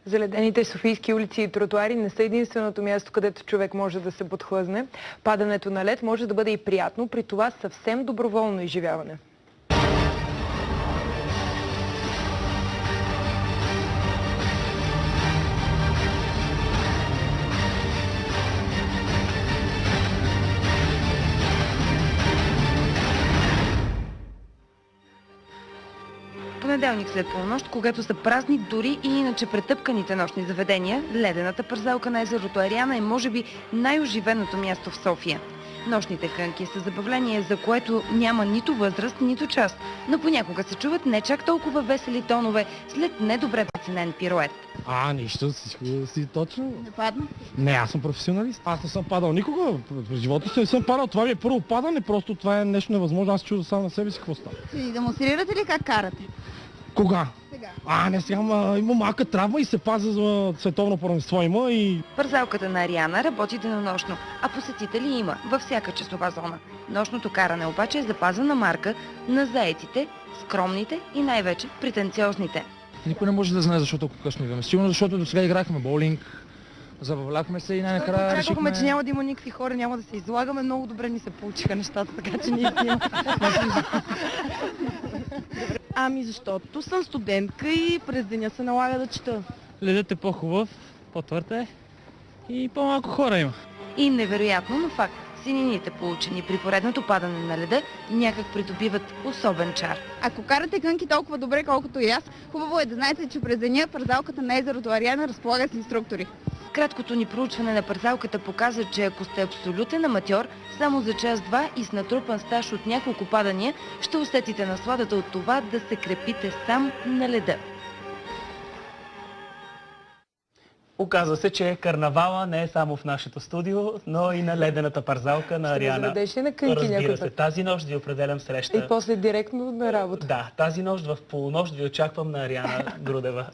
Заледените софийски улици и тротуари не са единственото място, където човек може да се подхлъзне. Падането на лед може да бъде и приятно, при това съвсем доброволно изживяване. Понеделник след полунощ, когато са празни дори и иначе претъпканите нощни заведения, ледената парзалка на езерото Ариана е може би най-оживеното място в София. Нощните кънки са забавление, за което няма нито възраст, нито час, но понякога се чуват не чак толкова весели тонове след недобре преценен пирует. Нищо, всичко си точно. Не падна? Не, аз съм професионалист. Аз не съм падал никога. В живота си не съм падал. Това ми е първо падане, просто това е нещо невъзможно. Аз се чудя сам на себе си какво става. И демонстрирате ли как карате? Кога? Сега. Не сега, имам малка травма и се пазя за световно първенство има и... Парзалката на Ариана работи денонощно, а посетители има във всяка часова зона. Нощното каране обаче е запазена марка на заетите, скромните и най-вече претенциозните. Никой не може да знае защо толкова късно идваме. Сигурно защото до сега играхме боулинг, забавляхме се и най-накрая Очаквахме, че решихме... няма да има никакви хора, няма да се излагаме. Много добре ни се получиха нещата, така че ние снимаме. Защото съм студентка и през деня се налага да чета. Ледът е по-хубав, по-твърд е и по-малко хора има. И невероятно, но факт, синините, получени при поредното падане на леда, някак придобиват особен чар. Ако карате кънки толкова добре, колкото и аз, хубаво е да знаете, че през деня парзалката на езерото Ариана разполага с инструктори. Краткото ни проучване на парзалката показа, че ако сте абсолютен аматьор, само за час-два и с натрупан стаж от няколко падания, ще усетите насладата от това да се крепите сам на леда. Оказва се, че карнавала не е само в нашето студио, но и на ледената парзалка на Ариана. Ще заведеш ли на кънки някой Разбира се, път? тази нощ ви определям среща. И после директно на работа. Да, тази нощ в полунощ ви очаквам на Ариана Грудева.